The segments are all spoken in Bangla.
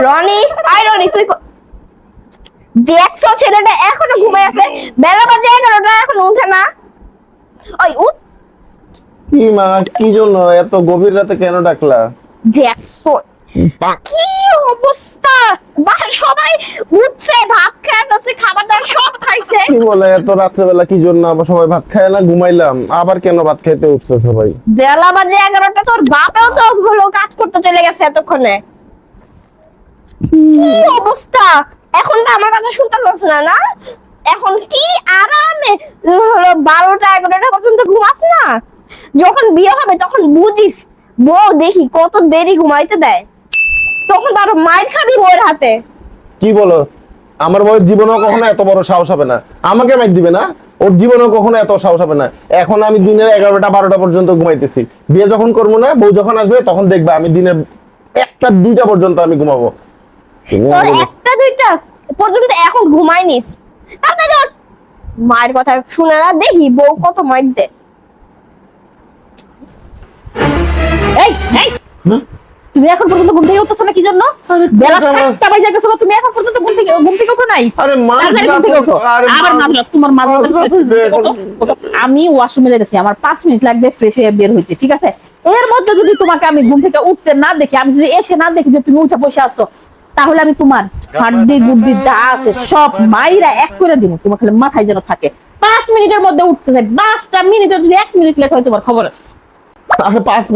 রনি, আই রনি, তুই দেখছো ছেলেটা এখনো ঘুমায় আছে? বেলা বাজে 11টা, এখনো উঠে না। ওই উঠ। কি মা, কি জন্য এত গভীর রাতে কেন ডাকলা? দেখছো কি অবস্থা? বাসায় সবাই উঠছে, ভাত খাইতেছে, খাবার দাবার সব খাইছে। কি বলে এত রাত্রেবেলা কি জন্য আবার সবাই ভাত খায় না? ঘুমাইলাম, আবার কেন ভাত খাইতে উঠছে সবাই? বেলা বাজে 11টা, তোর বাপেও তো হলো কাজ করতে চলে গেছে এতক্ষণে। কি অবস্থা? এখন তো আমার কথা শুনতে পারছ না না? এখন কি আরামে হলো 12টা 11টা পর্যন্ত ঘুমাস না? যখন বিয়ে হবে তখন বুঝিস বউ দেখি কত দেরি ঘুমাইতে দেয়, তখন তার মাইর খাবি বউয়ের হাতে। কি বলো? আমার বউয়ের জীবনেও কখনো এত বড় সাহস হবে না, আমাকে মাইর দিবে না। ওর জীবনেও কখনো এত সাহস হবে না। এখন আমি দিনের 11টা 12টা পর্যন্ত ঘুমাইতেছি। বিয়ে যখন করবো না, বউ যখন আসবে তখন দেখবা আমি দিনের 1টা 2টা পর্যন্ত আমি ঘুমাবো। তোর 1টা 2টা পর্যন্ত এখন ঘুমাইনিস, তাহলে মায়ের কথা শুনে না, দেখি বউ কত মাইর দে। এই এই তুমি এখন পর্যন্ত ঘুম থেকে উঠছো না কি জন্য? বেলা 7টা বাজে গেছে, তুমি এখন পর্যন্ত ঘুম থেকে উঠো নাই? আরে মা, তাড়াতাড়ি ঘুম থেকে ওঠো। আবার মাঝরাত, তোমার মাঝরাত। ওঠো। আমি ওয়াশরুমে যাইতেছি, আমার 5 মিনিট লাগবে ফ্রেশ হয়ে বের হইতে, ঠিক আছে? এর মধ্যে যদি তোমাকে আমি ঘুম থেকে উঠতে না দেখি, আমি যদি এসে না দেখি যে তুমি উঠে বসে আছো, তাহলে আমি তোমার হাড্ডি গুড্ডি যা আছে সব মাইরা এক করে দিব। তোমার খালি মাথায় যেন থাকে 5 মিনিটের মধ্যে উঠতে চাই। 5টা মিনিটের যদি 1 মিনিট লেট হয় তোমার খবর আছে। আরে 5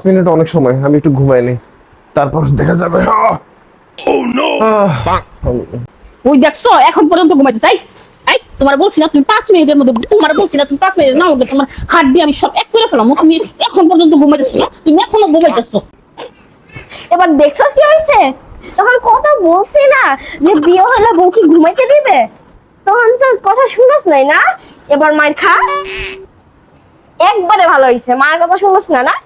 মিনিট অনেক সময়, আমি একটু ঘুমাই নি, তারপর দেখা যাবে। ওই দেখছো এখন পর্যন্ত ঘুমাইতে চাই। এই তোমার বলছি না তুমি 5 মিনিটের মধ্যে, তোমার বলছি না তুমি 5 মিনিট না উঠবে, তোমার হাড্ডি আমি সব এক করে ফেলাম। তুমি এখন পর্যন্ত ঘুমাইতেছো না, তুমি এখনো ঘুমাইতেছো। এবার দেখছস কি হয়েছে? তখন কথা বলছি না যে বিয়ে হলে বউ কি ঘুমাইতে দিবে, তখন তো কথা শুনস নাই না? এবার মার খা। একবারে ভালো হয়েছে, মার কথা শুনস না না?